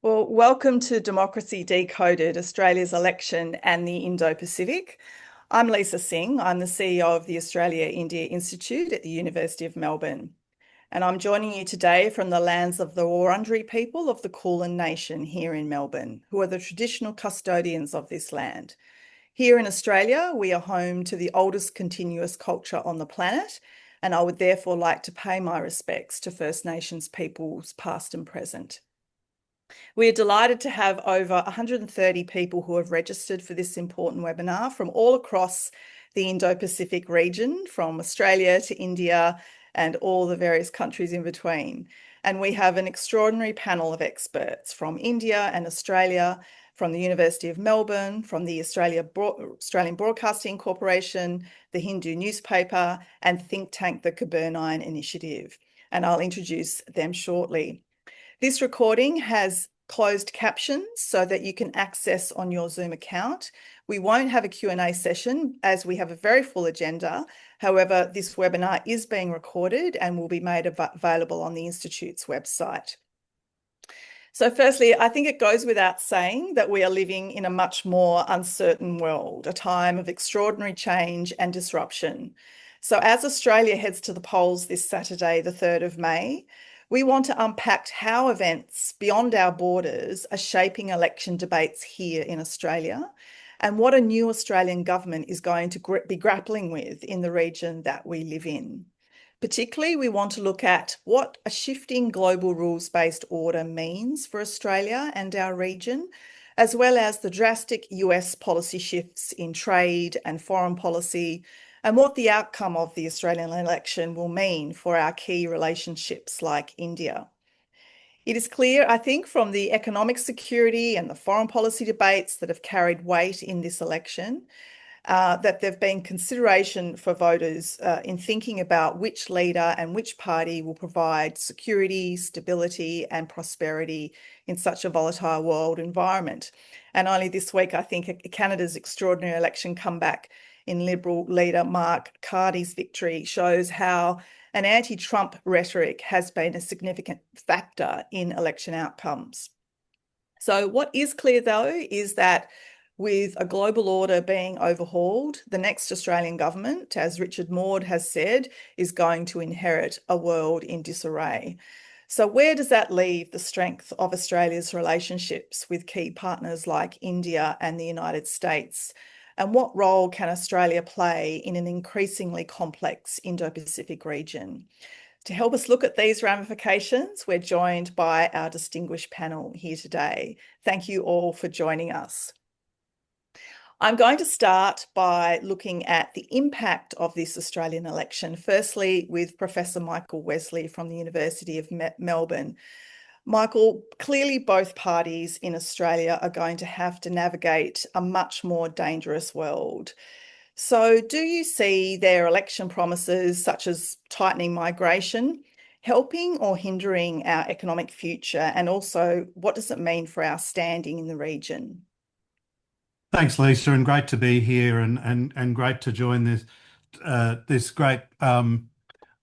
Well, welcome to Democracy Decoded, Australia's election and the Indo-Pacific. I'm Lisa Singh. I'm the CEO of the Australia-India Institute at the University of Melbourne. And I'm joining you today from the lands of the Wurundjeri people of the Kulin Nation here in Melbourne, who are the traditional custodians of this land. Here in Australia, we are home to the oldest continuous culture on the planet, and I would therefore like to pay my respects to First Nations peoples past and present. We are delighted to have over 130 people who have registered for this important webinar from all across the Indo-Pacific region, from Australia to India and all the various countries in between. And we have an extraordinary panel of experts from India and Australia, from the University of Melbourne, from the Australian Broadcasting Corporation, the Hindu newspaper, and think tank the Kubernein Initiative. And I'll introduce them shortly. This recording has closed captions so that you can access on your Zoom account. We won't have a Q&A session as we have a very full agenda. However, this webinar is being recorded and will be made available on the Institute's website. So firstly, I think it goes without saying that we are living in a much more uncertain world, a time of extraordinary change and disruption. So as Australia heads to the polls this Saturday, the 3rd of May, we want to unpack how events beyond our borders are shaping election debates here in Australia and what a new Australian government is going to be grappling with in the region that we live in. Particularly, we want to look at what a shifting global rules-based order means for Australia and our region, as well as the drastic US policy shifts in trade and foreign policy, and what the outcome of the Australian election will mean for our key relationships like India. It is clear, I think, from the economic security and the foreign policy debates that have carried weight in this election, that there have been consideration for voters in thinking about which leader and which party will provide security, stability and prosperity in such a volatile world environment. And only this week, I think Canada's extraordinary election comeback in Liberal leader Mark Carney's victory shows how an anti-Trump rhetoric has been a significant factor in election outcomes. So what is clear, though, is that with a global order being overhauled, the next Australian government, as Richard Maude has said, is going to inherit a world in disarray. So where does that leave the strength of Australia's relationships with key partners like India and the United States? And what role can Australia play in an increasingly complex Indo-Pacific region? To help us look at these ramifications, we're joined by our distinguished panel here today. Thank you all for joining us. I'm going to start by looking at the impact of this Australian election, firstly with Professor Michael Wesley from the University of Melbourne. Michael, clearly both parties in Australia are going to have to navigate a much more dangerous world. So do you see their election promises, such as tightening migration, helping or hindering our economic future? And also, what does it mean for our standing in the region? Thanks, Lisa, and great to be here and great to join this great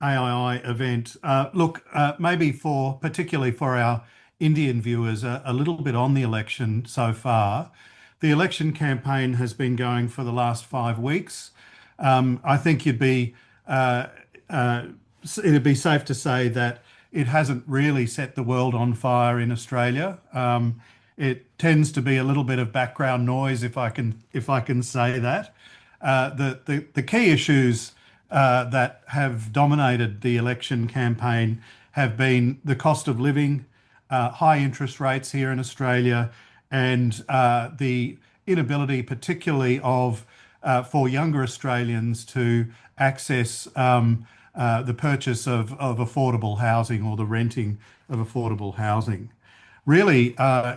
AII event. Look, maybe particularly for our Indian viewers, a little bit on the election so far. The election campaign has been going for the last 5 weeks. I think it'd be safe to say that it hasn't really set the world on fire in Australia. It tends to be a little bit of background noise, if I can say that. The key issues that have dominated the election campaign have been the cost of living, high interest rates here in Australia, and the inability, particularly for younger Australians, to access the purchase of affordable housing or the renting of affordable housing. Really,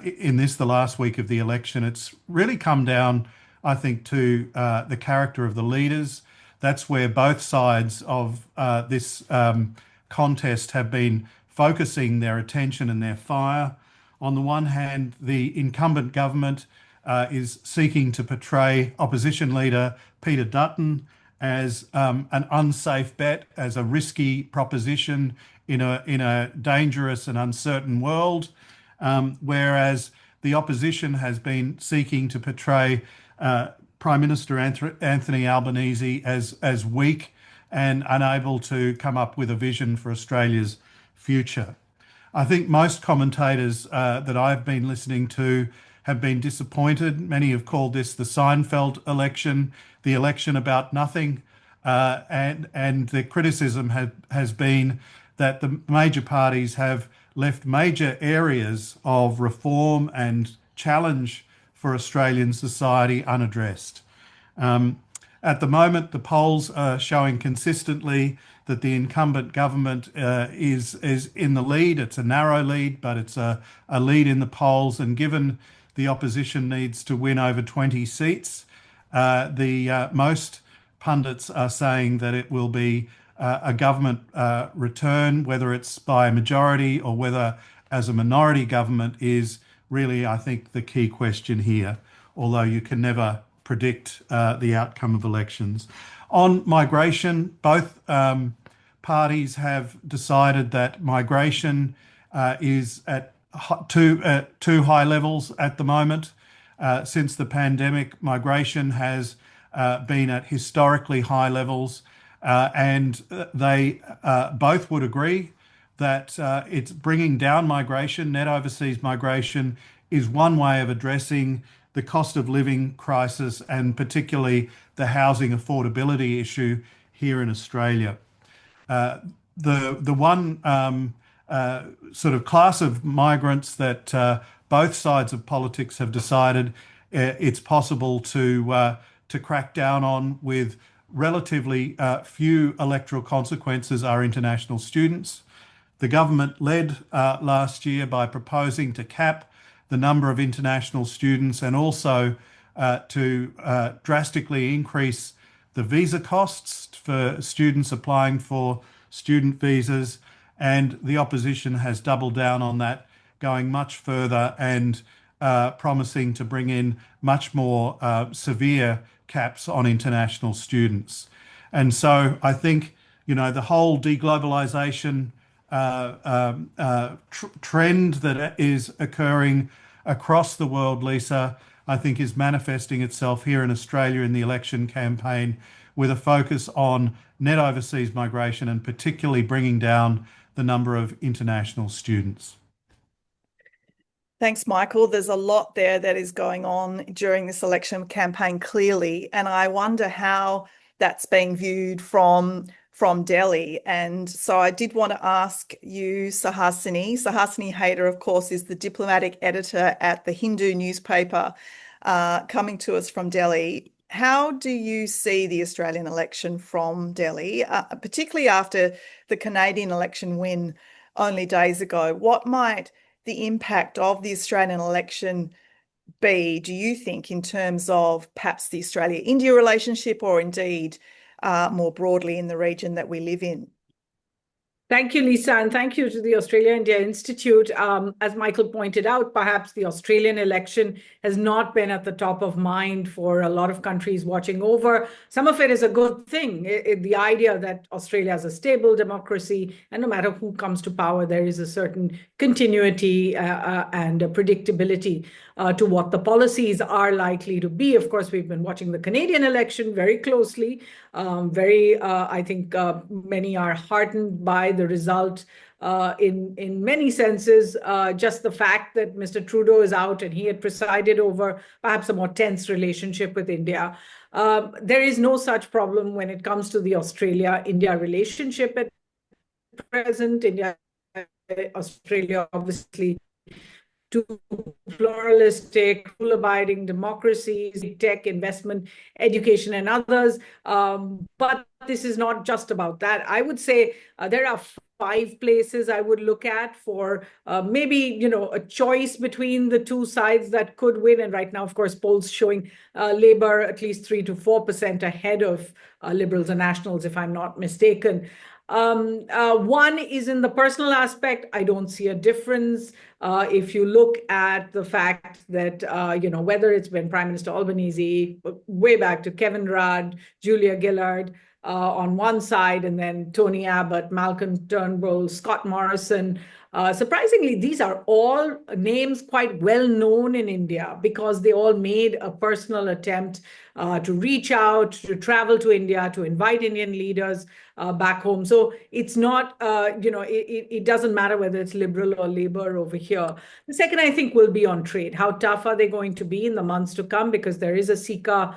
in the last week of the election, it's really come down, I think, to the character of the leaders. That's where both sides of this contest have been focusing their attention and their fire. On the one hand, the incumbent government is seeking to portray opposition leader Peter Dutton as an unsafe bet, as a risky proposition in a dangerous and uncertain world. whereas the opposition has been seeking to portray Prime Minister Anthony Albanese as weak and unable to come up with a vision for Australia's future. I think most commentators that I've been listening to have been disappointed. Many have called this the Seinfeld election, the election about nothing, and the criticism has been that the major parties have left major areas of reform and challenge for Australian society unaddressed. At the moment, the polls are showing consistently that the incumbent government is in the lead. It's a narrow lead, but it's a lead in the polls. And given the opposition needs to win over 20 seats, most pundits are saying that it will be a government return, whether it's by a majority or whether as a minority government is really, I think, the key question here, although you can never predict the outcome of elections. On migration, both parties have decided that migration is at too high levels at the moment. Since the pandemic, migration has been at historically high levels, and they both would agree that it's bringing down migration. Net overseas migration is one way of addressing the cost of living crisis and particularly the housing affordability issue here in Australia. The one sort of class of migrants that both sides of politics have decided it's possible to crack down on with relatively few electoral consequences are international students. The government led last year by proposing to cap the number of international students and also to drastically increase the visa costs for students applying for student visas. And the opposition has doubled down on that, going much further and promising to bring in much more severe caps on international students. And so I think, the whole deglobalization trend that is occurring across the world, Lisa, I think is manifesting itself here in Australia in the election campaign with a focus on net overseas migration and particularly bringing down the number of international students. Thanks, Michael. There's a lot there that is going on during this election campaign, clearly, and I wonder how that's being viewed from Delhi. And so I did want to ask you, Suhasini. Suhasini Haidar, of course, is the diplomatic editor at the Hindu newspaper, coming to us from Delhi. How do you see the Australian election from Delhi, particularly after the Canadian election win only days ago? What might the impact of the Australian election be, do you think, in terms of perhaps the Australia-India relationship or indeed more broadly in the region that we live in? Thank you, Lisa, and thank you to the Australia-India Institute. As Michael pointed out, perhaps the Australian election has not been at the top of mind for a lot of countries watching over. Some of it is a good thing. The idea that Australia is a stable democracy, and no matter who comes to power, there is a certain continuity and predictability to what the policies are likely to be. Of course, we've been watching the Canadian election very closely. I think many are heartened by the result in many senses. Just the fact that Mr. Trudeau is out and he had presided over perhaps a more tense relationship with India. There is no such problem when it comes to the Australia-India relationship at present. Australia, obviously, two pluralistic, rule-abiding democracies, tech, investment, education, and others. But this is not just about that. I would say there are 5 places I would look at for maybe, a choice between the two sides that could win. And right now, of course, polls showing Labor at least 3 to 4% ahead of Liberals and Nationals, if I'm not mistaken. One is in the personal aspect. I don't see a difference. If you look at the fact that, whether it's been Prime Minister Albanese, way back to Kevin Rudd, Julia Gillard on one side, and then Tony Abbott, Malcolm Turnbull, Scott Morrison, Surprisingly, these are all names quite well known in India because they all made a personal attempt to reach out, to travel to India, to invite Indian leaders back home. So it's not, it doesn't matter whether it's liberal or labor over here. The second, I think, will be on trade. How tough are they going to be in the months to come? Because there is a CICA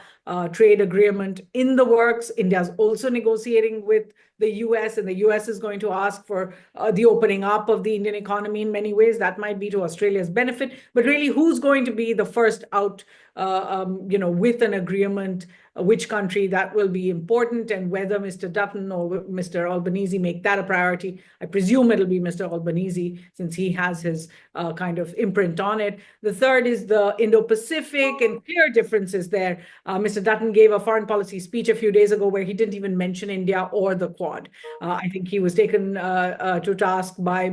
trade agreement in the works. India's also negotiating with the US, and the US is going to ask for the opening up of the Indian economy in many ways. That might be to Australia's benefit. But really, who's going to be the first out with an agreement, which country, that will be important, and whether Mr. Dutton or Mr. Albanese make that a priority. I presume it'll be Mr. Albanese, since he has his kind of imprint on it. The third is the Indo-Pacific, and clear differences there. Mr. Dutton gave a foreign policy speech a few days ago where he didn't even mention India or the Quad. I think he was taken to task by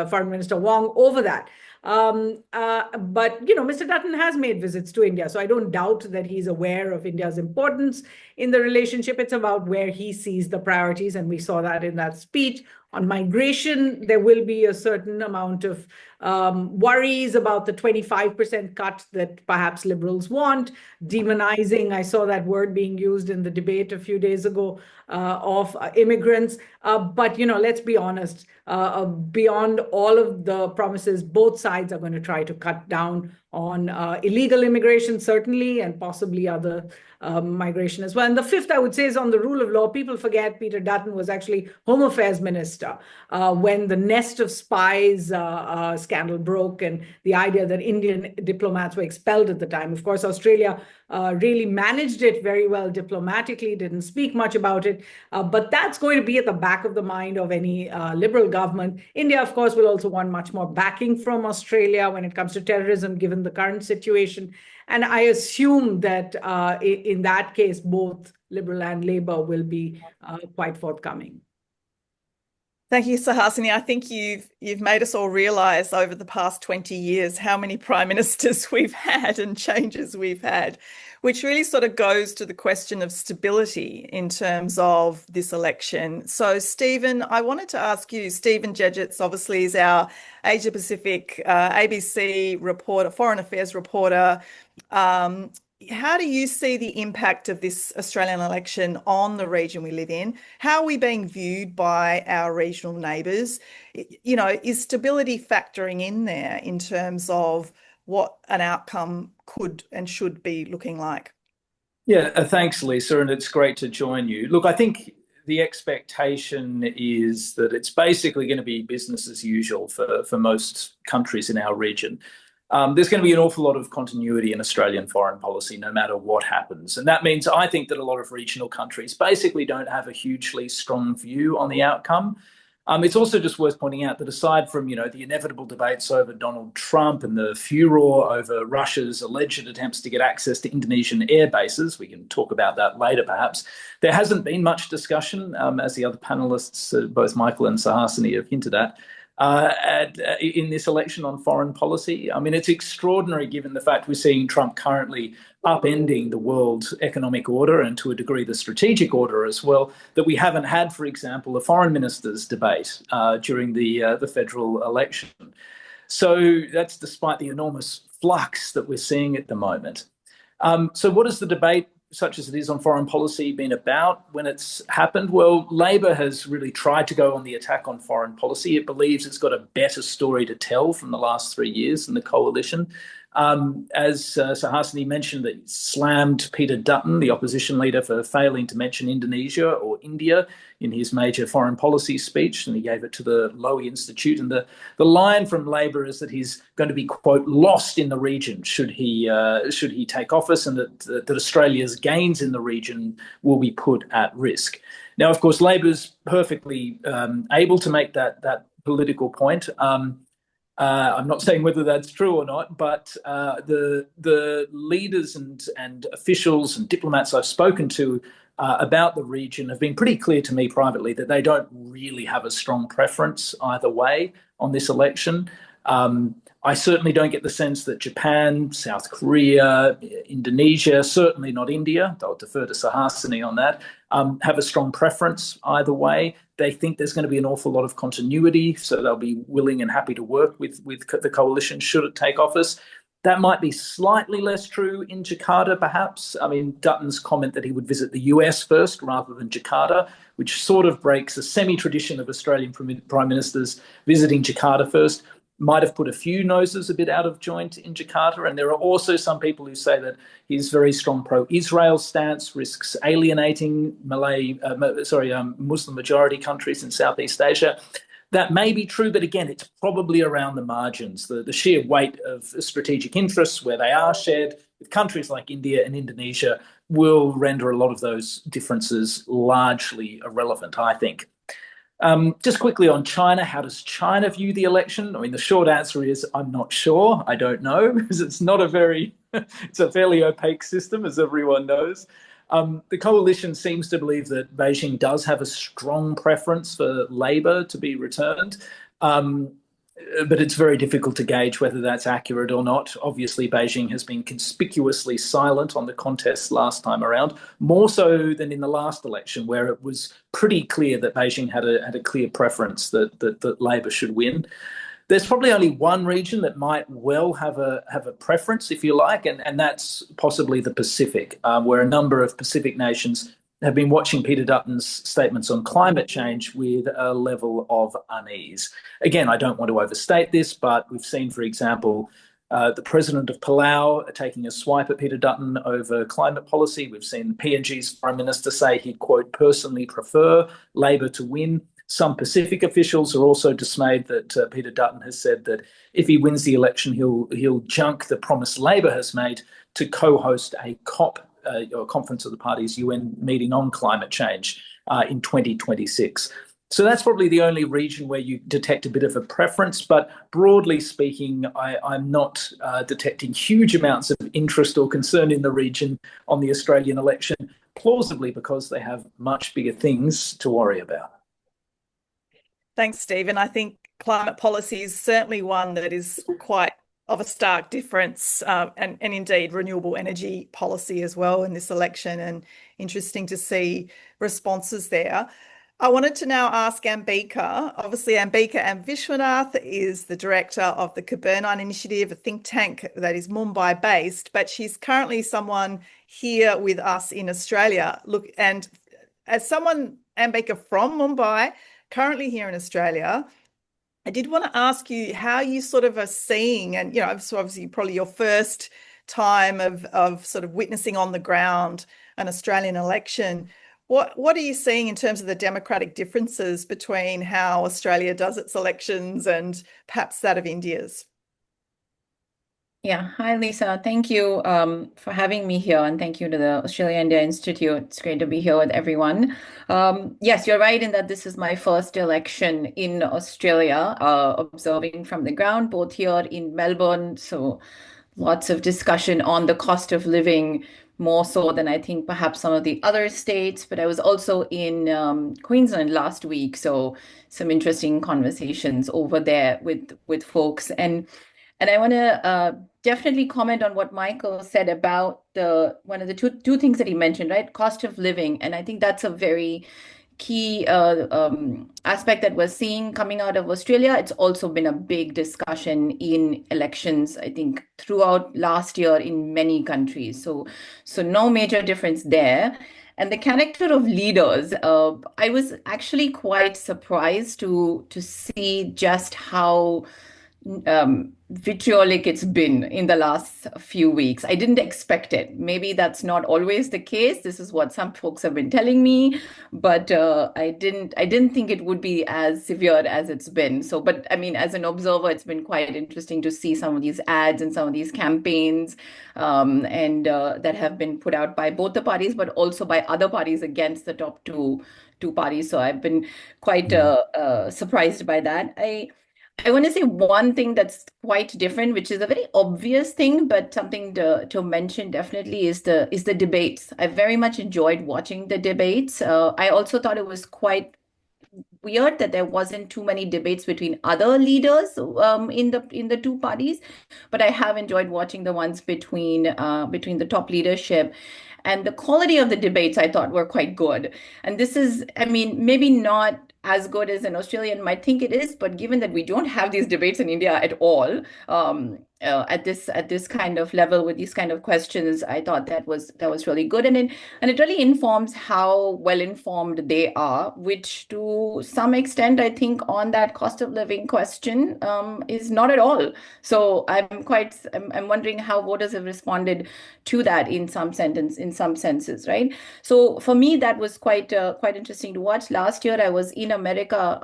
Foreign Minister Wong over that. But Mr. Dutton has made visits to India, so I don't doubt that he's aware of India's importance in the relationship. It's about where he sees the priorities, and we saw that in that speech. On migration, there will be a certain amount of worries about the 25% cut that perhaps liberals want. Demonizing, I saw that word being used in the debate a few days ago of immigrants. But let's be honest, beyond all of the promises, both sides are going to try to cut down on illegal immigration, certainly, and possibly other migration as well. And the fifth, I would say, is on the rule of law. People forget Peter Dutton was actually Home Affairs Minister when the nest of spies scandal broke, and the idea that Indian diplomats were expelled at the time. Of course, Australia really managed it very well diplomatically, didn't speak much about it, but that's going to be at the back of the mind of any liberal government. India, of course, will also want much more backing from Australia when it comes to terrorism, given the current situation. And I assume that in that case, both Liberal and Labour will be quite forthcoming. Thank you, Suhasini. I think you've made us all realise over the past 20 years how many prime ministers we've had and changes we've had, which really sort of goes to the question of stability in terms of this election. So, Stephen, I wanted to ask you, Stephen Dziedzic obviously is our Asia-Pacific ABC reporter, foreign affairs reporter. How do you see the impact of this Australian election on the region we live in? How are we being viewed by our regional neighbours? Is stability factoring in there in terms of what an outcome could and should be looking like? Yeah, thanks, Lisa, and it's great to join you. Look, I think the expectation is that it's basically going to be business as usual for most countries in our region. There's going to be an awful lot of continuity in Australian foreign policy, no matter what happens. And that means I think that a lot of regional countries basically don't have a hugely strong view on the outcome. It's also just worth pointing out that aside from, the inevitable debates over Donald Trump and the furor over Russia's alleged attempts to get access to Indonesian air bases, we can talk about that later perhaps, there hasn't been much discussion, as the other panelists, both Michael and Suhasini, have hinted at, in this election on foreign policy. I mean, it's extraordinary given the fact we're seeing Trump currently upending the world economic order and to a degree the strategic order as well, that we haven't had, for example, a foreign ministers debate during the federal election. So that's despite the enormous flux that we're seeing at the moment. So what is the debate, such as it is on foreign policy, been about when it's happened? Well, Labor has really tried to go on the attack on foreign policy. It believes it's got a better story to tell from the last 3 years than the coalition. As Suhasini mentioned, that slammed Peter Dutton, the opposition leader, for failing to mention Indonesia or India in his major foreign policy speech, and he gave it to the Lowy Institute. And the line from Labor is that he's going to be, quote, lost in the region should he take office, and that Australia's gains in the region will be put at risk. Now, of course, Labor's perfectly able to make that political point. I'm not saying whether that's true or not, but the leaders and officials and diplomats I've spoken to about the region have been pretty clear to me privately that they don't really have a strong preference either way on this election. I certainly don't get the sense that Japan, South Korea, Indonesia, certainly not India, I'll defer to Suhasini on that, have a strong preference either way. They think there's going to be an awful lot of continuity, so they'll be willing and happy to work with the coalition should it take office. That might be slightly less true in Jakarta, perhaps. I mean, Dutton's comment that he would visit the US first rather than Jakarta, which sort of breaks a semi-tradition of Australian prime ministers visiting Jakarta first, might have put a few noses a bit out of joint in Jakarta. And there are also some people who say that his very strong pro-Israel stance risks alienating Muslim majority countries in Southeast Asia. That may be true, but again, it's probably around the margins. The sheer weight of strategic interests where they are shared with countries like India and Indonesia will render a lot of those differences largely irrelevant, I think. Just quickly on China, how does China view the election? I mean, the short answer is I'm not sure. I don't know, because it's not it's a fairly opaque system, as everyone knows. The coalition seems to believe that Beijing does have a strong preference for Labor to be returned, but it's very difficult to gauge whether that's accurate or not. Obviously, Beijing has been conspicuously silent on the contest last time around, more so than in the last election, where it was pretty clear that Beijing had a clear preference that Labor should win. There's probably only one region that might well have a preference, if you like, and that's possibly the Pacific, where a number of Pacific nations have been watching Peter Dutton's statements on climate change with a level of unease. Again, I don't want to overstate this, but we've seen, for example, the president of Palau taking a swipe at Peter Dutton over climate policy. We've seen PNG's foreign minister say he'd, quote, personally prefer Labor to win. Some Pacific officials are also dismayed that Peter Dutton has said that if he wins the election, he'll junk the promise Labor has made to co-host a COP, or Conference of the Parties UN meeting on climate change in 2026. So that's probably the only region where you detect a bit of a preference. But broadly speaking, I'm not detecting huge amounts of interest or concern in the region on the Australian election, plausibly because they have much bigger things to worry about. Thanks, Stephen. I think climate policy is certainly one that is quite of a stark difference, and indeed renewable energy policy as well in this election, and interesting to see responses there. I wanted to now ask Ambika. Obviously, Ambika and Vishwanath is the director of the Kubernein initiative, a think tank that is Mumbai-based, but she's currently someone here with us in Australia. Look, and as someone, Ambika, from Mumbai, currently here in Australia, I did want to ask you how you sort of are seeing, and so obviously probably your first time of sort of witnessing on the ground an Australian election. What are you seeing in terms of the democratic differences between how Australia does its elections and perhaps that of India's? Yeah, hi Lisa. Thank you for having me here, and thank you to the Australia-India Institute. It's great to be here with everyone. Yes, you're right in that this is my first election in Australia, observing from the ground, both here in Melbourne. So lots of discussion on the cost of living, more so than I think perhaps some of the other states. But I was also in Queensland last week, so some interesting conversations over there with folks. And I want to definitely comment on what Michael said about one of the two things that he mentioned, right? Cost of living. And I think that's a very key aspect that we're seeing coming out of Australia. It's also been a big discussion in elections, I think, throughout last year in many countries. So no major difference there. And the character of leaders, I was actually quite surprised to see just how vitriolic it's been in the last few weeks. I didn't expect it. Maybe that's not always the case. This is what some folks have been telling me, but I didn't think it would be as severe as it's been. So, but I mean, as an observer, it's been quite interesting to see some of these ads and some of these campaigns and that have been put out by both the parties, but also by other parties against the top two parties. So I've been quite surprised by that. I want to say one thing that's quite different, which is a very obvious thing, but something to mention definitely is the debates. I very much enjoyed watching the debates. I also thought it was quite weird that there wasn't too many debates between other leaders in the two parties, but I have enjoyed watching the ones between the top leadership. And the quality of the debates I thought were quite good. And this is, I mean, maybe not as good as an Australian might think it is, but given that we don't have these debates in India at all, at this kind of level with these kind of questions, I thought that was really good, and it really informs how well informed they are, which to some extent I think on that cost of living question is not at all. So I'm wondering how voters have responded to that in some senses, right? So for me that was quite interesting to watch. Last year I was in America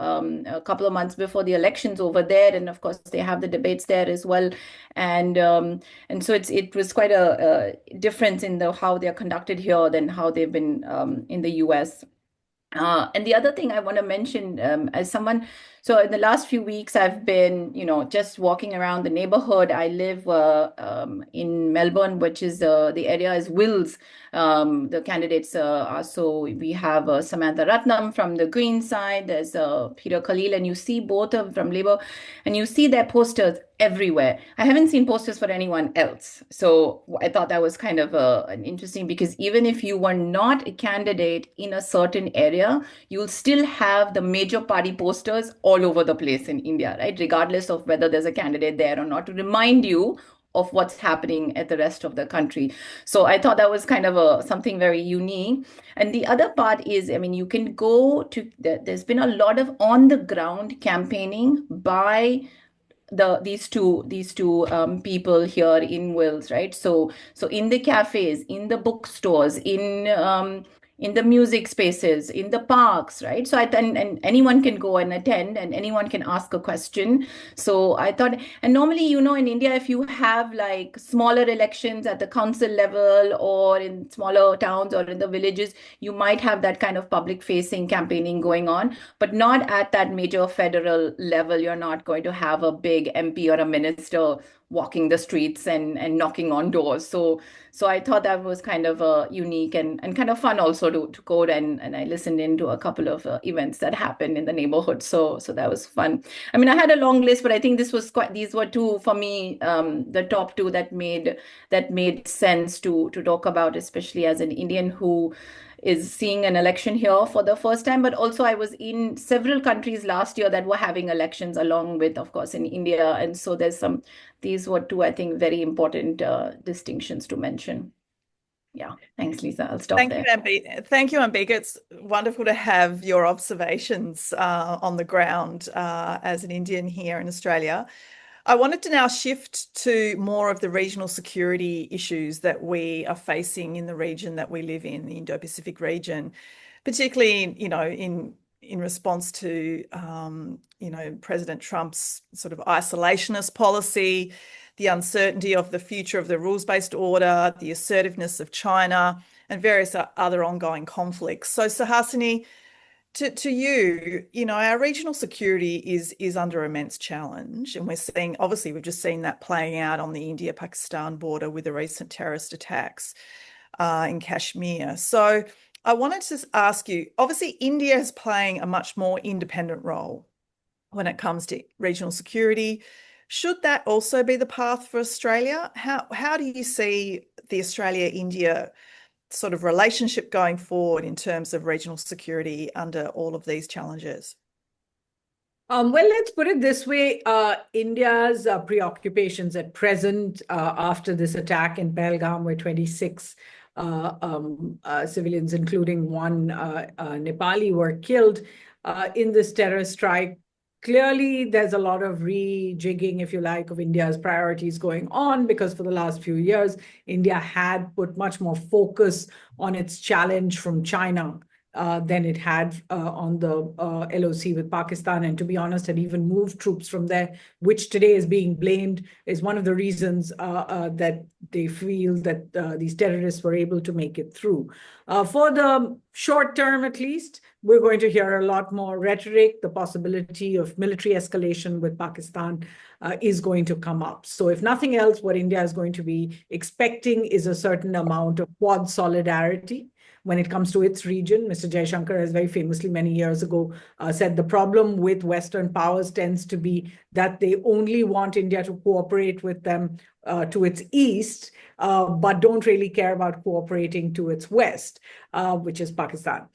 a couple of months before the elections over there, and of course they have the debates there as well. And so it was quite a difference in how they're conducted here than how they've been in the US. And the other thing I want to mention, as someone, so in the last few weeks, I've been, just walking around the neighborhood. I live in Melbourne, which is the area is Wills. The candidates are, so we have Samantha Ratnam from the Green side. There's Peter Khalil, and you see both of them from Labour, and you see their posters everywhere. I haven't seen posters for anyone else. So I thought that was kind of an interesting, because even if you were not a candidate in a certain area, you'll still have the major party posters all over the place in India, right? Regardless of whether there's a candidate there or not, to remind you of what's happening at the rest of the country. So I thought that was kind of something very unique. And the other part is, I mean, you can go to, there's been a lot of on the ground campaigning by these two people here in Wales, right? So in the cafes, in the bookstores, in the music spaces, in the parks, right? So and anyone can go and attend, and anyone can ask a question. So I thought, and normally, in India, if you have like smaller elections at the council level or in smaller towns or in the villages, you might have that kind of public facing campaigning going on, but not at that major federal level. You're not going to have a big MP or a minister walking the streets and knocking on doors. So I thought that was kind of unique and kind of fun also to go, and I listened into a couple of events that happened in the neighborhood. So that was fun. I mean, I had a long list, but I think these were two for me, the top two that made sense to talk about, especially as an Indian who is seeing an election here for the first time. But also I was in several countries last year that were having elections, along with, of course, in India. And so these were two, I think, very important distinctions to mention. Yeah, thanks, Lisa. I'll stop there. Thank you, Ambika. It's wonderful to have your observations on the ground as an Indian here in Australia. I wanted to now shift to more of the regional security issues that we are facing in the region that we live in, the Indo-Pacific region, particularly, in response to, President Trump's sort of isolationist policy, the uncertainty of the future of the rules-based order, the assertiveness of China, and various other ongoing conflicts. So, Suhasini, to you, our regional security is under immense challenge, and we've just seen that playing out on the India-Pakistan border with the recent terrorist attacks in Kashmir. So I wanted to ask you, obviously India is playing a much more independent role when it comes to regional security. Should that also be the path for Australia? How do you see the Australia-India sort of relationship going forward in terms of regional security under all of these challenges? Well, let's put it this way. India's preoccupations at present, after this attack in Pahalgam, where 26 civilians, including one Nepali, were killed in this terrorist strike. Clearly, there's a lot of rejigging, if you like, of India's priorities going on, because for the last few years, India had put much more focus on its challenge from China than it had on the LOC with Pakistan. And to be honest, had even moved troops from there, which today is being blamed, is one of the reasons that they feel that these terrorists were able to make it through. For the short term, at least, we're going to hear a lot more rhetoric. The possibility of military escalation with Pakistan is going to come up. So if nothing else, what India is going to be expecting is a certain amount of Quad solidarity when it comes to its region. Mr. Jaishankar has very famously many years ago said the problem with Western powers tends to be that they only want India to cooperate with them to its east, but don't really care about cooperating to its west, which is Pakistan.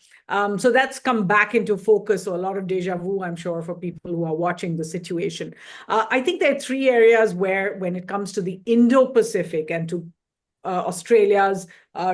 So that's come back into focus. So a lot of deja vu, I'm sure, for people who are watching the situation. I think there are three areas where, when it comes to the Indo-Pacific and to Australia's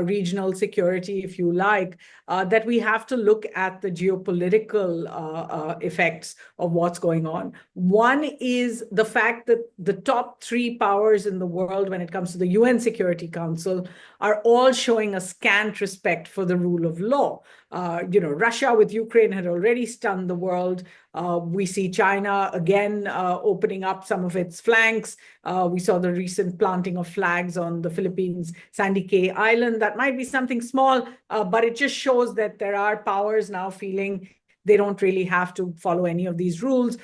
regional security, if you like, that we have to look at the geopolitical effects of what's going on. One is the fact that the top three powers in the world when it comes to the UN Security Council are all showing a scant respect for the rule of law. Russia with Ukraine had already stunned the world. We see China again opening up some of its flanks. We saw the recent planting of flags on the Philippines' Sandy Cay Island. That might be something small, but it just shows that there are powers now feeling they don't really have to follow any of these rules.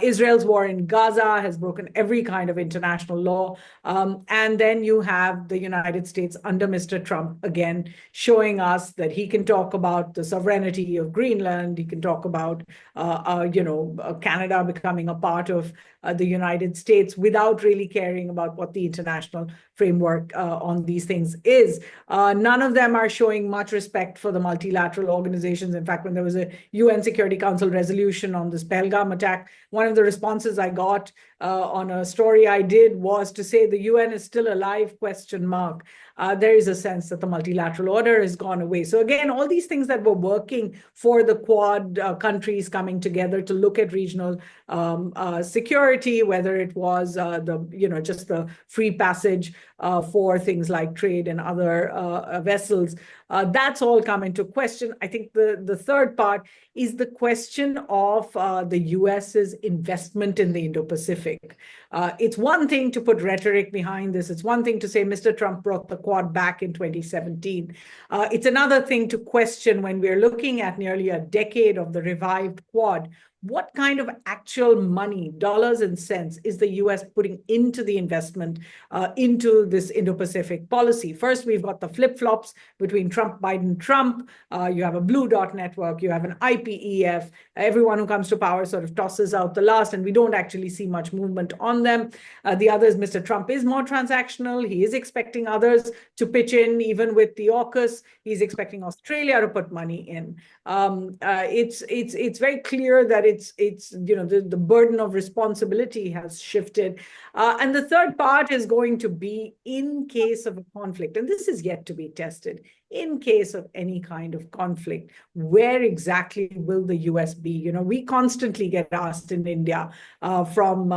Israel's war in Gaza has broken every kind of international law. And then you have the United States under Mr. Trump again showing us that he can talk about the sovereignty of Greenland. He can talk about, Canada becoming a part of the United States without really caring about what the international framework on these things is. None of them are showing much respect for the multilateral organizations. In fact, when there was a UN Security Council resolution on this Pahalgam attack, one of the responses I got on a story I did was to say the UN is still alive, ? There is a sense that the multilateral order has gone away. So again, all these things that were working for the Quad countries coming together to look at regional security, whether it was just the free passage for things like trade and other vessels, that's all come into question. I think the third part is the question of the US's investment in the Indo-Pacific. It's one thing to put rhetoric behind this. It's one thing to say Mr. Trump brought the Quad back in 2017. It's another thing to question when we're looking at nearly a decade of the revived Quad, what kind of actual money, dollars and cents, is the US putting into the investment, into this Indo-Pacific policy? First, we've got the flip-flops between Trump, Biden, Trump. You have a Blue Dot network. You have an IPEF. Everyone who comes to power sort of tosses out the last, and we don't actually see much movement on them. The other is Mr. Trump is more transactional. He is expecting others to pitch in, even with the AUKUS. He's expecting Australia to put money in. It's very clear that the burden of responsibility has shifted. And the third part is going to be in case of a conflict, and this is yet to be tested. In case of any kind of conflict, where exactly will the US be? We constantly get asked in India from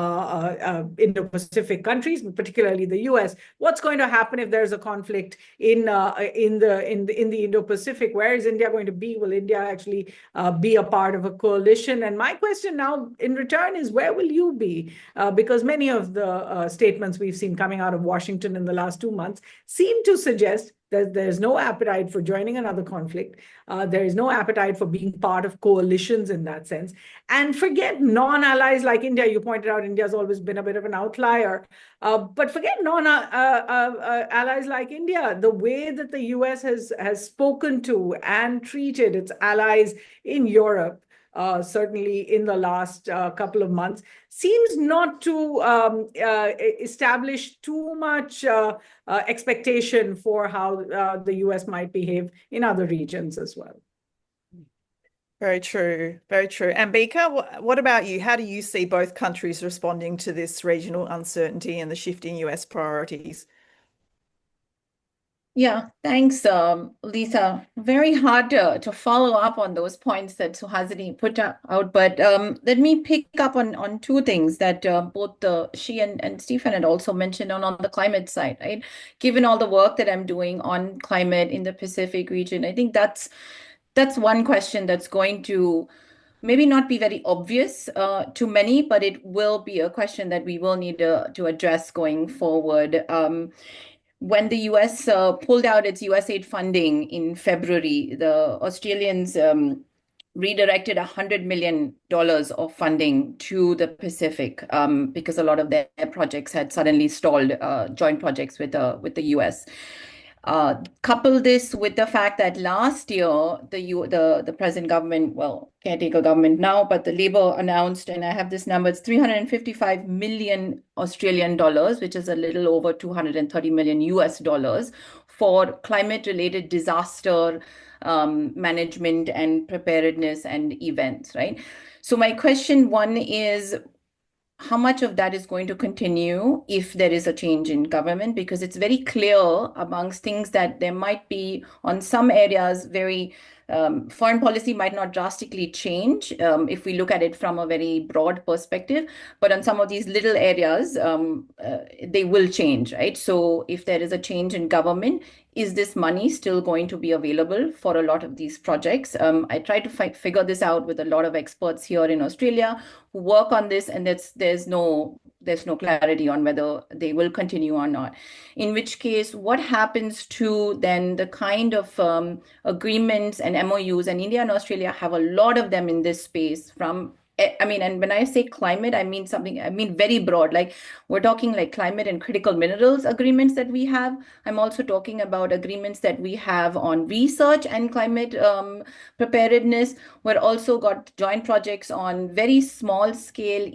Indo-Pacific countries, but particularly the US, what's going to happen if there's a conflict in the Indo-Pacific? Where is India going to be? Will India actually be a part of a coalition? And my question now in return is, where will you be? Because many of the statements we've seen coming out of Washington in the last 2 months seem to suggest that there's no appetite for joining another conflict. There is no appetite for being part of coalitions in that sense. And forget non-allies like India. You pointed out India's always been a bit of an outlier. But forget non-allies like India. The way that the US has spoken to and treated its allies in Europe, certainly in the last couple of months, seems not to establish too much expectation for how the US might behave in other regions as well. Very true, very true. Ambika, what about you? How do you see both countries responding to this regional uncertainty and the shifting US priorities? Yeah, thanks, Lisa. Very hard to follow up on those points that Suhasini put out, but let me pick up on two things that both she and Stephen had also mentioned on the climate side, right? Given all the work that I'm doing on climate in the Pacific region, I think that's one question that's going to maybe not be very obvious to many, but it will be a question that we will need to address going forward. When the US pulled out its USAID funding in February, the Australians redirected $100 million of funding to the Pacific because a lot of their projects had suddenly stalled, joint projects with the US. Couple this with the fact that last year, the present government, well, caretaker government now, but the Labour announced, and I have this number, it's 355 million Australian dollars, which is a little over 230 million US dollars for climate-related disaster management and preparedness and events, right? So my question one is, how much of that is going to continue if there is a change in government? Because it's very clear amongst things that there might be, on some areas, very foreign policy might not drastically change if we look at it from a very broad perspective, but on some of these little areas, they will change, right? So if there is a change in government, is this money still going to be available for a lot of these projects? I tried to figure this out with a lot of experts here in Australia who work on this, and there's no clarity on whether they will continue or not. In which case, what happens to then the kind of agreements and MOUs, and India and Australia have a lot of them in this space from, I mean, and when I say climate, I mean very broad, like we're talking like climate and critical minerals agreements that we have. I'm also talking about agreements that we have on research and climate preparedness. We're also got joint projects on very small scale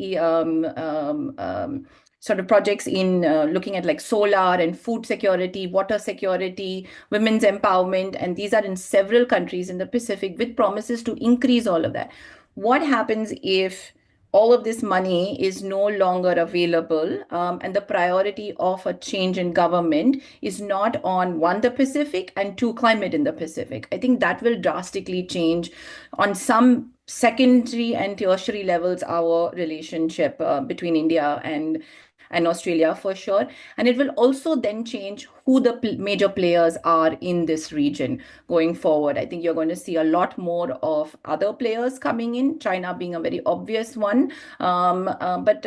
sort of projects in looking at like solar and food security, water security, women's empowerment, and these are in several countries in the Pacific with promises to increase all of that. What happens if all of this money is no longer available and the priority of a change in government is not on one, the Pacific, and two, climate in the Pacific? I think that will drastically change on some secondary and tertiary levels our relationship between India and Australia for sure. And it will also then change who the major players are in this region going forward. I think you're going to see a lot more of other players coming in, China being a very obvious one, but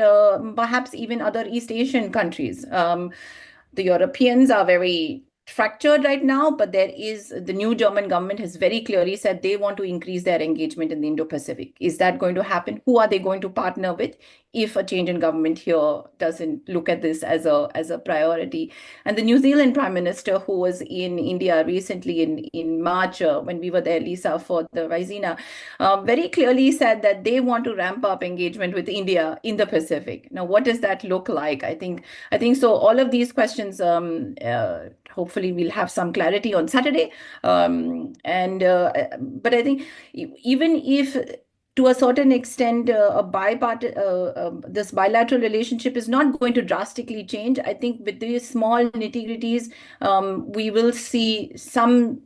perhaps even other East Asian countries. The Europeans are very fractured right now, but the new German government has very clearly said they want to increase their engagement in the Indo-Pacific. Is that going to happen? Who are they going to partner with if a change in government here doesn't look at this as a priority? And the New Zealand Prime Minister, who was in India recently in March when we were there, Lisa, for the Raisina, very clearly said that they want to ramp up engagement with India in the Pacific. Now, what does that look like? I think so. All of these questions, hopefully we'll have some clarity on Saturday. But I think even if to a certain extent this bilateral relationship is not going to drastically change, I think with these small nitty-gritties, we will see some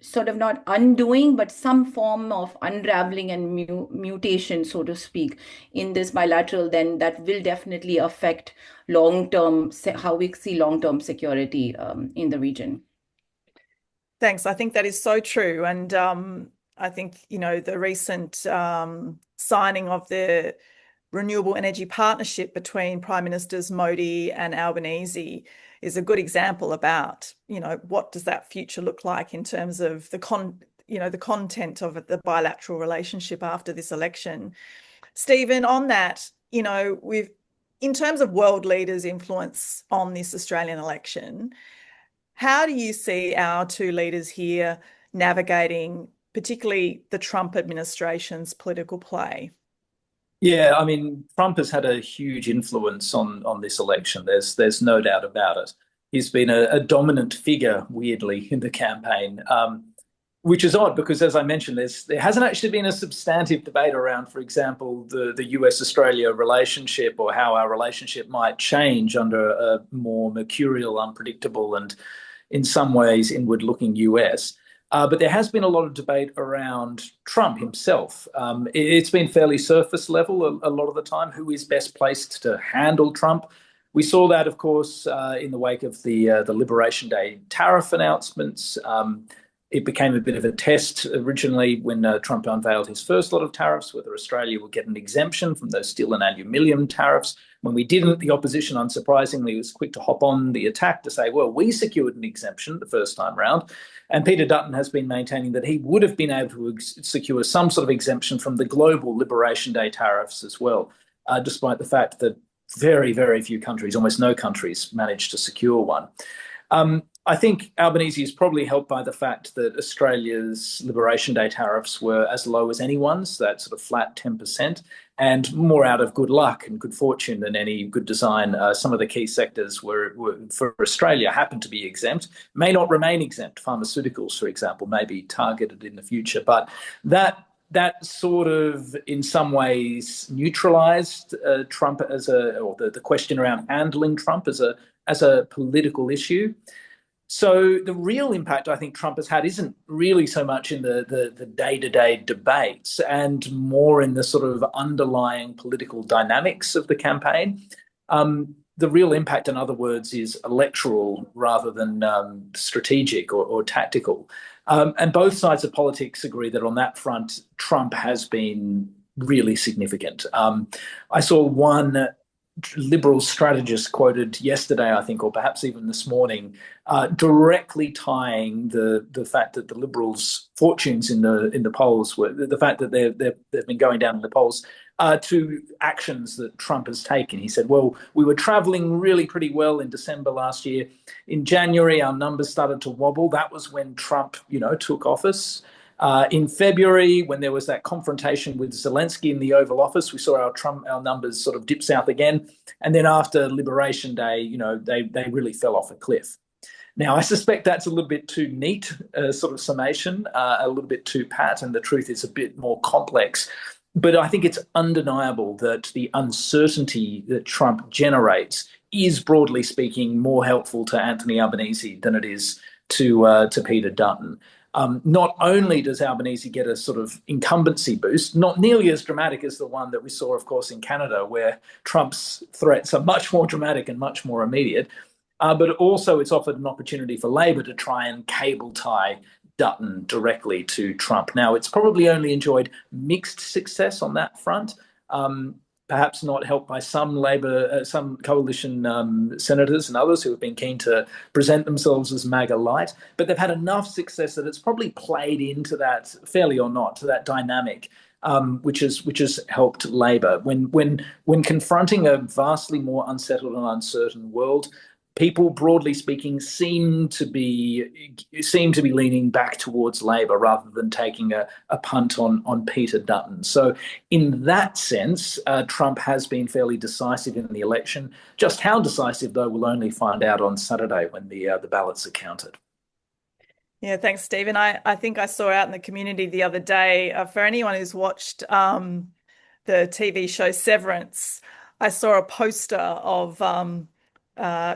sort of not undoing, but some form of unraveling and mutation, so to speak, in this bilateral, then that will definitely affect long-term, how we see long-term security in the region. Thanks. I think that is so true. And I think, the recent signing of the Renewable Energy Partnership between Prime Ministers Modi and Albanese is a good example about, what does that future look like in terms of the content of the bilateral relationship after this election. Stephen, on that, in terms of world leaders' influence on this Australian election, how do you see our two leaders here navigating, particularly the Trump administration's political play? Yeah, I mean, Trump has had a huge influence on this election. There's no doubt about it. He's been a dominant figure, weirdly, in the campaign, which is odd because, as I mentioned, there hasn't actually been a substantive debate around, for example, the US-Australia relationship or how our relationship might change under a more mercurial, unpredictable, and in some ways inward-looking US. But there has been a lot of debate around Trump himself. It's been fairly surface level a lot of the time. Who is best placed to handle Trump? We saw that, of course, in the wake of the Liberation Day tariff announcements. It became a bit of a test originally when Trump unveiled his first lot of tariffs, whether Australia would get an exemption from those steel and aluminium tariffs. When we didn't, the opposition, unsurprisingly, was quick to hop on the attack to say, well, we secured an exemption the first time round. And Peter Dutton has been maintaining that he would have been able to secure some sort of exemption from the global Liberation Day tariffs as well, despite the fact that very, very few countries, almost no countries, managed to secure one. I think Albanese is probably helped by the fact that Australia's Liberation Day tariffs were as low as anyone's, that sort of flat 10%, and more out of good luck and good fortune than any good design. Some of the key sectors were for Australia happened to be exempt, may not remain exempt. Pharmaceuticals, for example, may be targeted in the future, but that sort of, in some ways, neutralised Trump or the question around handling Trump as a political issue. So the real impact I think Trump has had isn't really so much in the day-to-day debates and more in the sort of underlying political dynamics of the campaign. The real impact, in other words, is electoral rather than strategic or tactical. And both sides of politics agree that on that front, Trump has been really significant. I saw one Liberal strategist quoted yesterday, I think, or perhaps even this morning, directly tying the fact that the Liberals' fortunes in the polls were the fact that they've been going down in the polls to actions that Trump has taken. He said, "Well, we were traveling really pretty well in December last year. In January, our numbers started to wobble. That was when Trump, took office." In February, when there was that confrontation with Zelensky in the Oval Office, we saw our numbers sort of dip south again. And then after Liberation Day, they really fell off a cliff. Now, I suspect that's a little bit too neat, sort of summation, a little bit too pat, and the truth is a bit more complex. But I think it's undeniable that the uncertainty that Trump generates is, broadly speaking, more helpful to Anthony Albanese than it is to Peter Dutton. Not only does Albanese get a sort of incumbency boost, not nearly as dramatic as the one that we saw, of course, in Canada, where Trump's threats are much more dramatic and much more immediate, but also it's offered an opportunity for Labor to try and cable tie Dutton directly to Trump. Now, it's probably only enjoyed mixed success on that front. Perhaps not helped by some Labor, some coalition senators and others who have been keen to present themselves as MAGA light, but they've had enough success that it's probably played into that, fairly or not, to that dynamic, which has helped Labor. When confronting a vastly more unsettled and uncertain world, people, broadly speaking, seem to be leaning back towards Labor rather than taking a punt on Peter Dutton. So in that sense, Trump has been fairly decisive in the election. Just how decisive, though, we'll only find out on Saturday when the ballots are counted. Yeah, thanks, Stephen. I think I saw out in the community the other day, for anyone who's watched the TV show Severance, I saw a poster of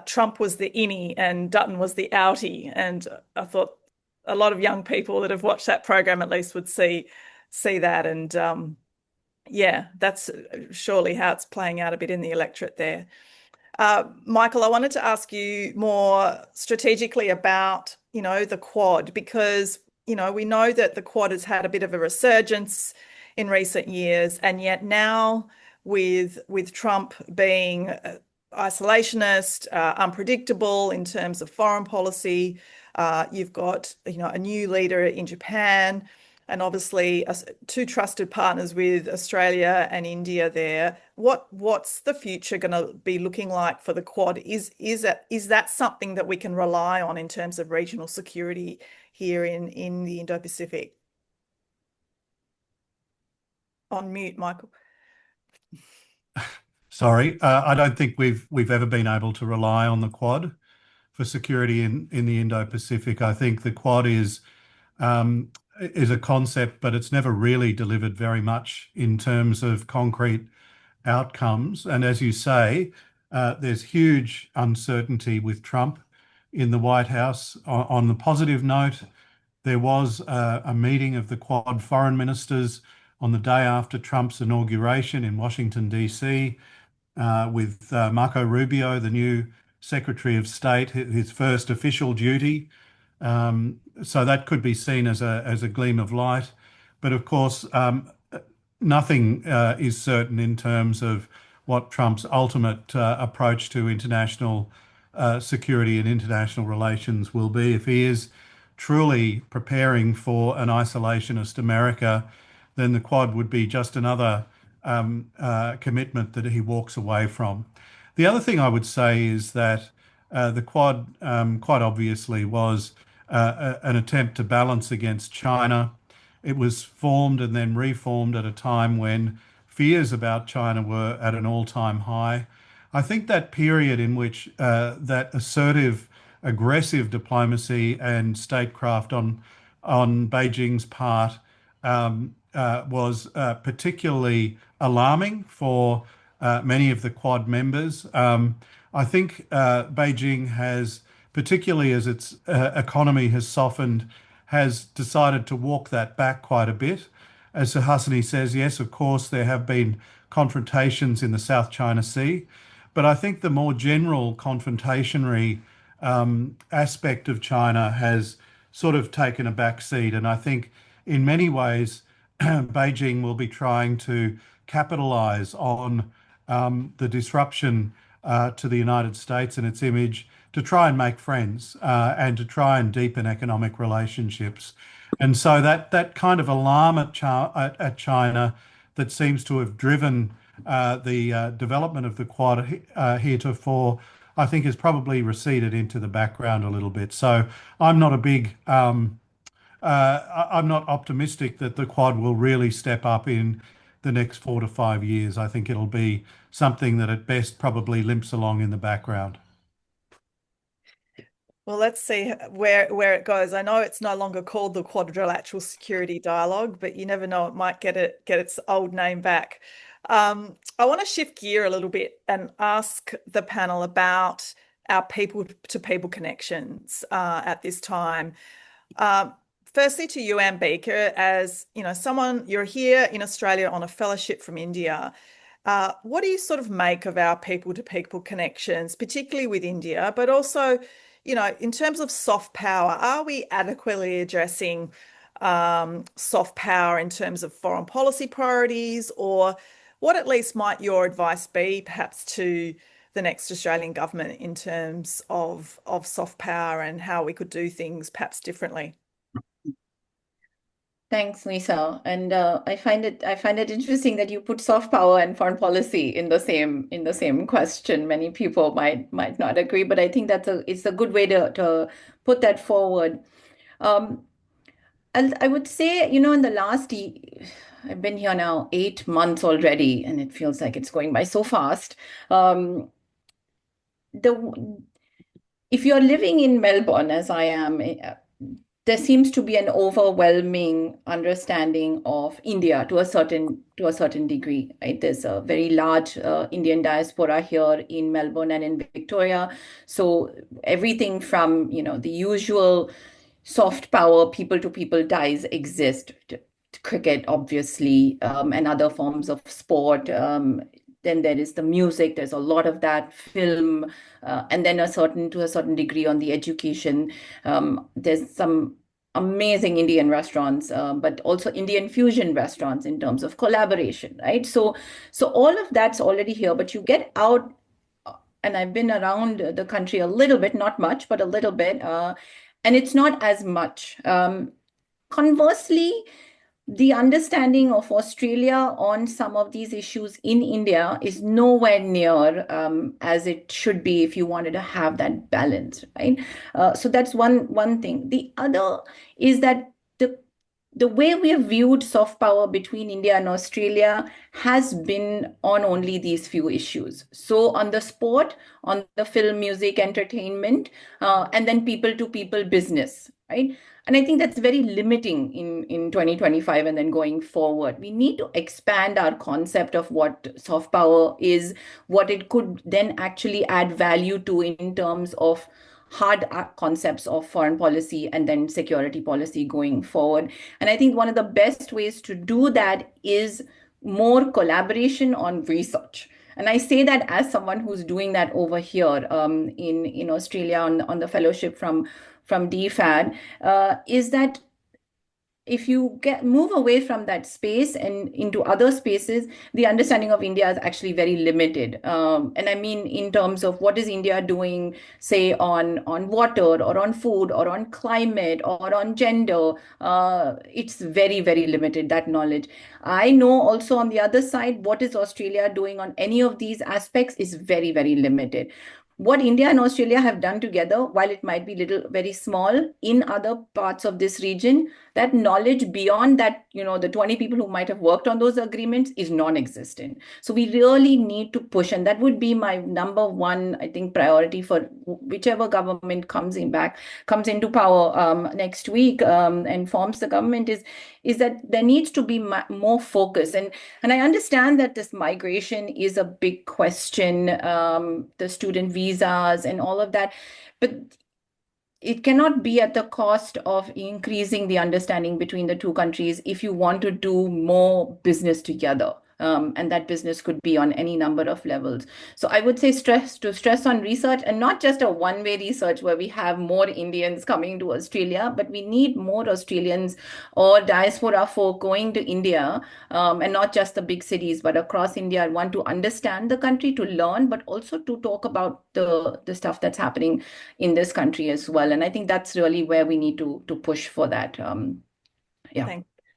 Trump was the innie and Dutton was the outie. And I thought a lot of young people that have watched that program at least would see that. And yeah, that's surely how it's playing out a bit in the electorate there. Michael, I wanted to ask you more strategically about, the Quad, because, we know that the Quad has had a bit of a resurgence in recent years. And yet now with Trump being isolationist, unpredictable in terms of foreign policy. You've got, a new leader in Japan, and obviously two trusted partners with Australia and India there. What's the future going to be looking like for the Quad? Is that something that we can rely on in terms of regional security here in the Indo-Pacific? On mute, Michael. Sorry, I don't think we've ever been able to rely on the Quad for security in the Indo-Pacific. I think the Quad is a concept, but it's never really delivered very much in terms of concrete outcomes. And as you say, there's huge uncertainty with Trump in the White House. On the positive note, there was a meeting of the Quad foreign ministers on the day after Trump's inauguration in Washington, D.C., with Marco Rubio, the new Secretary of State, his first official duty. So that could be seen as a gleam of light. But of course, nothing is certain in terms of what Trump's ultimate approach to international security and international relations will be. If he is truly preparing for an isolationist America, then the Quad would be just another commitment that he walks away from. The other thing I would say is that the Quad quite obviously was an attempt to balance against China. It was formed and then reformed at a time when fears about China were at an all-time high. I think that period in which that assertive, aggressive diplomacy and statecraft on Beijing's part was particularly alarming for many of the Quad members. I think Beijing has, particularly as its economy has softened, has decided to walk that back quite a bit. As Suhasini says, yes, of course, there have been confrontations in the South China Sea, but I think the more general confrontationary aspect of China has sort of taken a back seat. And I think in many ways, Beijing will be trying to capitalize on the disruption to the United States and its image to try and make friends and to try and deepen economic relationships. And so that kind of alarm at China that seems to have driven the development of the Quad heretofore, I think has probably receded into the background a little bit. So I'm not a big, I'm not optimistic that the Quad will really step up in the next 4 to 5 years. I think it'll be something that at best probably limps along in the background. Well, let's see where it goes. I know it's no longer called the Quadrilateral Security Dialogue, but you never know, it might get its old name back. I want to shift gear a little bit and ask the panel about our people-to-people connections at this time. Firstly, to you, Ambika, as you're here in Australia on a fellowship from India. What do you sort of make of our people-to-people connections, particularly with India, but also, in terms of soft power? Are we adequately addressing soft power in terms of foreign policy priorities, or what at least might your advice be perhaps to the next Australian government in terms of soft power and how we could do things perhaps differently? Thanks, Lisa. And I find it interesting that you put soft power and foreign policy in the same question. Many people might not agree, but I think it's a good way to put that forward. And I would say, in the last I've been here now 8 months already, and it feels like it's going by so fast. If you're living in Melbourne, as I am, there seems to be an overwhelming understanding of India to a certain degree, right? There's a very large Indian diaspora here in Melbourne and in Victoria. So everything from, the usual soft power, people-to-people ties exist. Cricket, obviously, and other forms of sport. Then there is the music. There's a lot of that, film, and then to a certain degree on the education. There's some amazing Indian restaurants, but also Indian fusion restaurants in terms of collaboration, right? So all of that's already here, but you get out, and I've been around the country a little bit, not much, but a little bit, and it's not as much. Conversely, the understanding of Australia on some of these issues in India is nowhere near as it should be if you wanted to have that balance, right? So that's one thing. The other is that the way we have viewed soft power between India and Australia has been on only these few issues. So on the sport, on the film, music, entertainment, and then people-to-people business, right? And I think that's very limiting in 2025 and then going forward. We need to expand our concept of what soft power is, what it could then actually add value to in terms of hard concepts of foreign policy and then security policy going forward. And I think one of the best ways to do that is more collaboration on research. And I say that as someone who's doing that over here in Australia on the fellowship from DFAD, is that if you move away from that space and into other spaces, the understanding of India is actually very limited. And I mean, in terms of what is India doing, say, on water or on food or on climate or on gender, it's very, very limited, that knowledge. I know also on the other side, what is Australia doing on any of these aspects is very, very limited. what India and Australia have done together, while it might be very small in other parts of this region, that knowledge beyond that, the 20 people who might have worked on those agreements is non-existent. So we really need to push, and that would be my number one, I think, priority for whichever government comes into power next week and forms the government, is that there needs to be more focus. And I understand that this migration is a big question, the student visas and all of that, but it cannot be at the cost of increasing the understanding between the two countries if you want to do more business together. And that business could be on any number of levels. So I would say stress on research, and not just a one-way research where we have more Indians coming to Australia, but we need more Australians or diaspora folk going to India, and not just the big cities, but across India, want to understand the country, to learn, but also to talk about the stuff that's happening in this country as well. And I think that's really where we need to push for that.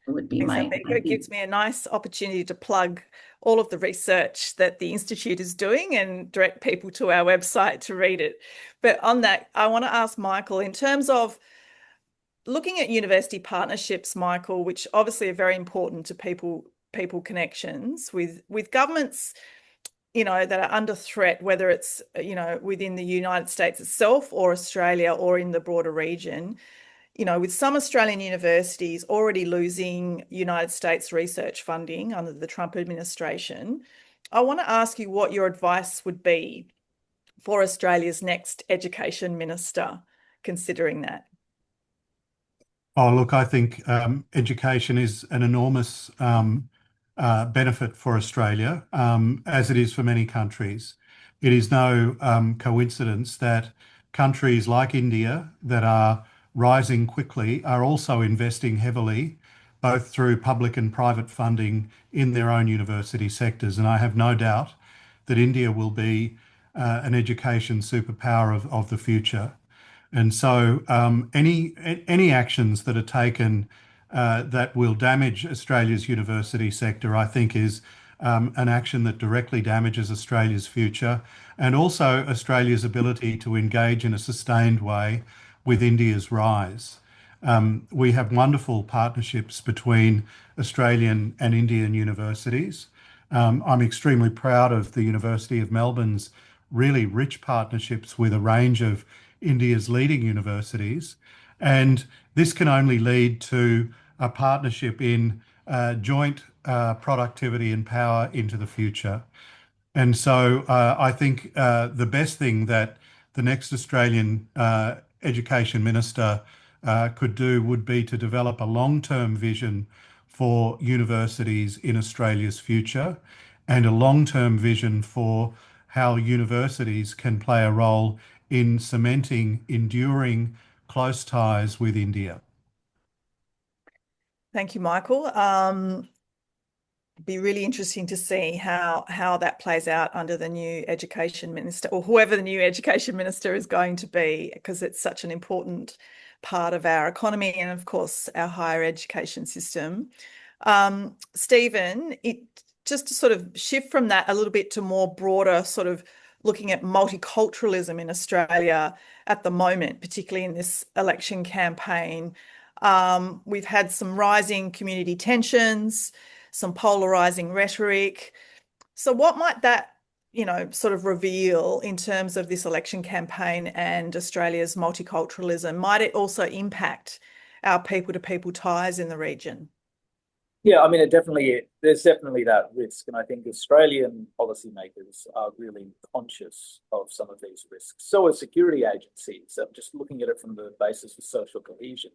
Would be It gives me a nice opportunity to plug all of the research that the Institute is doing and direct people to our website to read it. But on that, I want to ask Michael, in terms of looking at university partnerships, Michael, which obviously are very important to people connections with governments, that are under threat, whether it's, within the United States itself or Australia or in the broader region. With some Australian universities already losing United States research funding under the Trump administration, I want to ask you what your advice would be for Australia's next education minister, considering that. Oh, look, I think education is an enormous benefit for Australia, as it is for many countries. It is no coincidence that countries like India that are rising quickly are also investing heavily, both through public and private funding in their own university sectors. And I have no doubt that India will be an education superpower of the future. And so any actions that are taken that will damage Australia's university sector, I think is an action that directly damages Australia's future, and also Australia's ability to engage in a sustained way with India's rise. We have wonderful partnerships between Australian and Indian universities. I'm extremely proud of the University of Melbourne's really rich partnerships with a range of India's leading universities. And this can only lead to a partnership in joint productivity and power into the future. And so I think the best thing that the next Australian education minister could do would be to develop a long-term vision for universities in Australia's future, and a long-term vision for how universities can play a role in cementing enduring close ties with India. Thank you, Michael. Be really interesting to see how that plays out under the new education minister, or whoever the new education minister is going to be, because it's such an important part of our economy and, of course, our higher education system. Stephen, just to sort of shift from that a little bit to more broader sort of looking at multiculturalism in Australia at the moment, particularly in this election campaign. We've had some rising community tensions, some polarizing rhetoric. So what might that, sort of reveal in terms of this election campaign and Australia's multiculturalism? Might it also impact our people-to-people ties in the region? Yeah, I mean, there's definitely that risk. And I think Australian policymakers are really conscious of some of these risks. So are security agencies. I'm just looking at it from the basis of social cohesion.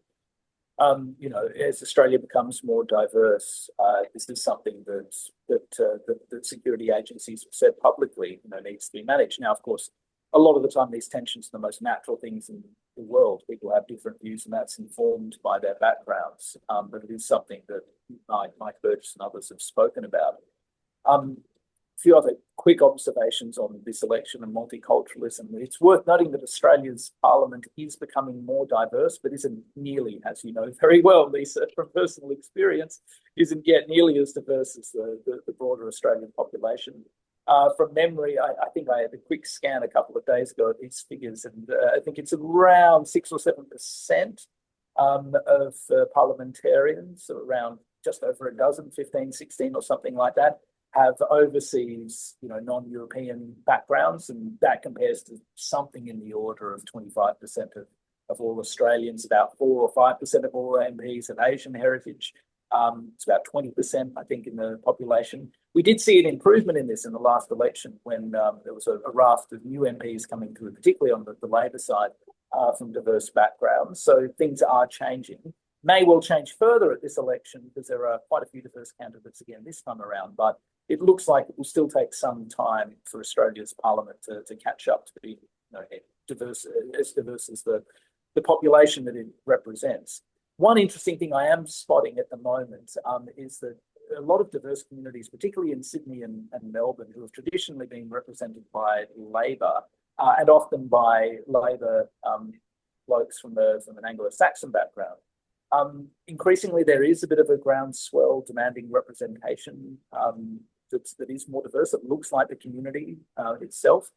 As Australia becomes more diverse, this is something that security agencies have said publicly, needs to be managed. Now, of course, a lot of the time, these tensions are the most natural things in the world. People have different views, and that's informed by their backgrounds. But it is something that Mike Burgess and others have spoken about. A few other quick observations on this election and multiculturalism. It's worth noting that Australia's parliament is becoming more diverse, but isn't nearly, as you know very well, Lisa, from personal experience, isn't yet nearly as diverse as the broader Australian population. From memory, I think I had a quick scan a couple of days ago at these figures, and I think it's around 6 or 7% of parliamentarians, so around just over a dozen, 15, 16 or something like that, have overseas, non-European backgrounds, and that compares to something in the order of 25% of all Australians, about 4 or 5% of all MPs have Asian heritage. It's about 20%, I think, in the population. We did see an improvement in this in the last election when there was a raft of new MPs coming through, particularly on the Labor side, from diverse backgrounds. So things are changing. May well change further at this election because there are quite a few diverse candidates again this time around, but it looks like it will still take some time for Australia's parliament to catch up to be diverse as the population that it represents. One interesting thing I am spotting at the moment is that a lot of diverse communities, particularly in Sydney and Melbourne, who have traditionally been represented by Labor and often by Labor blokes from an Anglo-Saxon background, increasingly there is a bit of a groundswell demanding representation that is more diverse. It looks like the community itself.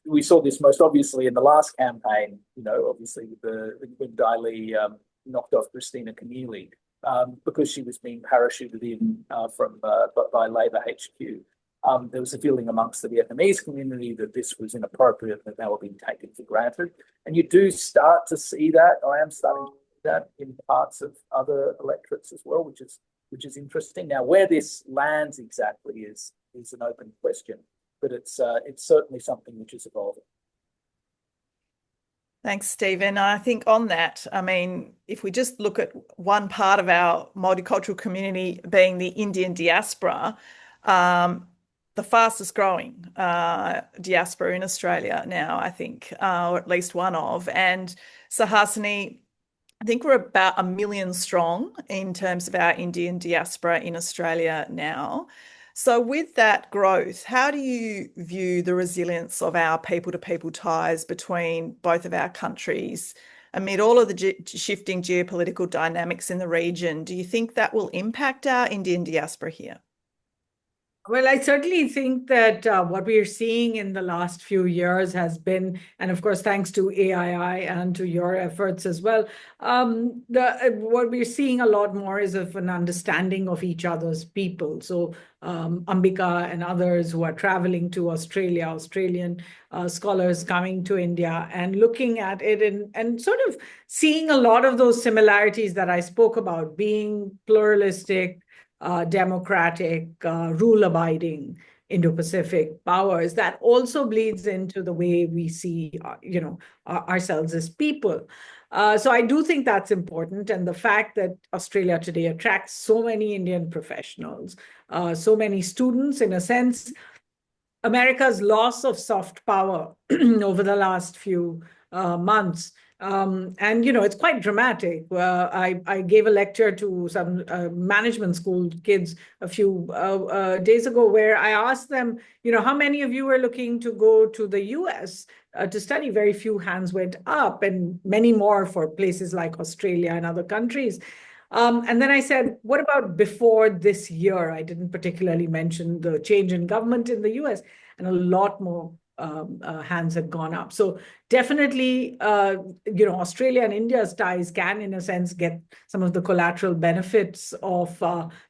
We saw this most obviously in the last campaign, obviously when Daly knocked off Christina Keneally because she was being parachuted in by Labor HQ. There was a feeling amongst the Vietnamese community that this was inappropriate, that they were being taken for granted. And you do start to see that. I am starting to see that in parts of other electorates as well, which is interesting. Now, where this lands exactly is an open question, but it's certainly something which is evolving. Thanks, Stephen. I think on that, if we just look at one part of our multicultural community being the Indian diaspora, the fastest growing diaspora in Australia now, I think, or at least one of. And Suhasini, I think we're about 1 million strong in terms of our Indian diaspora in Australia now. So with that growth, how do you view the resilience of our people-to-people ties between both of our countries amid all of the shifting geopolitical dynamics in the region? Do you think that will impact our Indian diaspora here? Well, I certainly think that what we are seeing in the last few years has been, and of course, thanks to AII and to your efforts as well, what we're seeing a lot more is of an understanding of each other's people. So Ambika and others who are traveling to Australia, Australian scholars coming to India and looking at it and sort of seeing a lot of those similarities that I spoke about, being pluralistic, democratic, rule-abiding Indo-Pacific powers, that also bleeds into the way we see, ourselves as people. So I do think that's important. And the fact that Australia today attracts so many Indian professionals, so many students, in a sense, America's loss of soft power over the last few months. And, it's quite dramatic. I gave a lecture to some management school kids a few days ago where I asked them, how many of you are looking to go to the US to study? Very few hands went up, and many more for places like Australia and other countries. And then I said, what about before this year? I didn't particularly mention the change in government in the US, and a lot more hands had gone up. So definitely, Australia and India's ties can, in a sense, get some of the collateral benefits of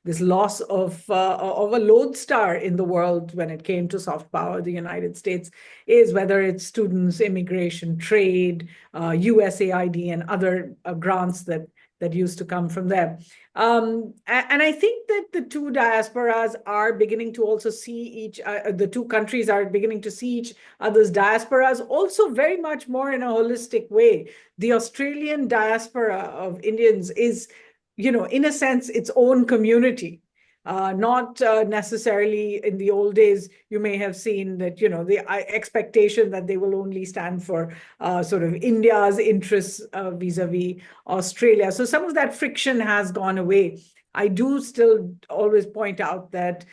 this loss of a lodestar in the world when it came to soft power. The United States is, whether it's students, immigration, trade, USAID, and other grants that used to come from there. And I think that the two diasporas are beginning to also see the two countries are beginning to see each other's diasporas also very much more in a holistic way. The Australian diaspora of Indians is, in a sense, its own community. Not necessarily in the old days, you may have seen that, the expectation that they will only stand for sort of India's interests vis-a-vis Australia. So some of that friction has gone away. I do still always point out that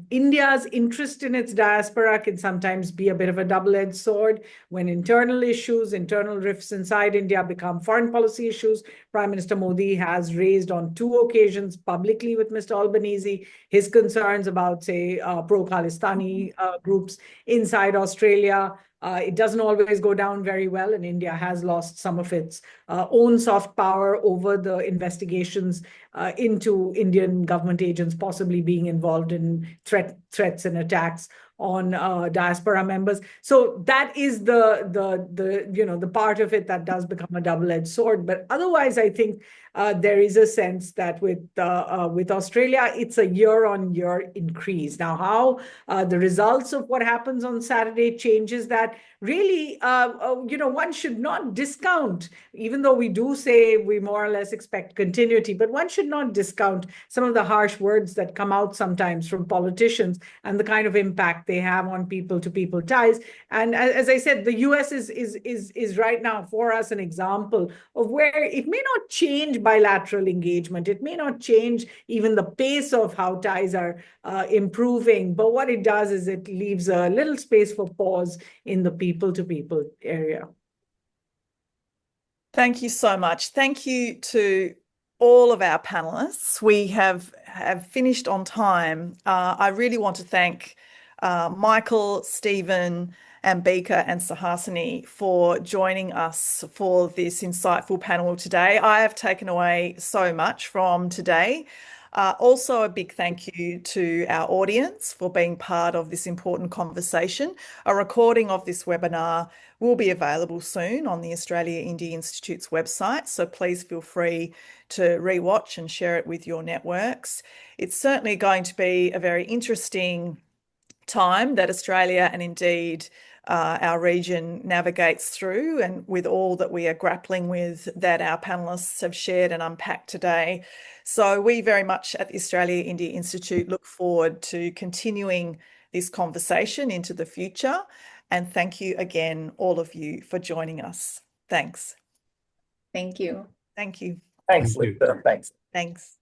India's interest in its diaspora can sometimes be a bit of a double-edged sword when internal issues, internal rifts inside India become foreign policy issues. Prime Minister Modi has raised on 2 occasions publicly with Mr. Albanese his concerns about, say, pro-Khalistani groups inside Australia. It doesn't always go down very well, and India has lost some of its own soft power over the investigations into Indian government agents possibly being involved in threats and attacks on diaspora members. So that is the part of it that does become a double-edged sword. But otherwise, I think there is a sense that with Australia, it's a year-on-year increase. Now, how the results of what happens on Saturday changes that, really, one should not discount, even though we do say we more or less expect continuity, but one should not discount some of the harsh words that come out sometimes from politicians and the kind of impact they have on people-to-people ties. And as I said, the US is right now for us an example of where it may not change bilateral engagement. It may not change even the pace of how ties are improving. But what it does is it leaves a little space for pause in the people-to-people area. Thank you so much. Thank you to all of our panelists. We have finished on time. I really want to thank Michael, Stephen, Ambika and Suhasini for joining us for this insightful panel today. I have taken away so much from today. Also, a big thank you to our audience for being part of this important conversation. A recording of this webinar will be available soon on the Australia-India Institute's website, so please feel free to rewatch and share it with your networks. It's certainly going to be a very interesting time that Australia and indeed our region navigates through, and with all that we are grappling with that our panelists have shared and unpacked today. So we very much at the Australia-India Institute look forward to continuing this conversation into the future. And thank you again, all of you, for joining us. Thanks. Thank you. Thank you. Thanks, Lisa. Thanks. Thanks.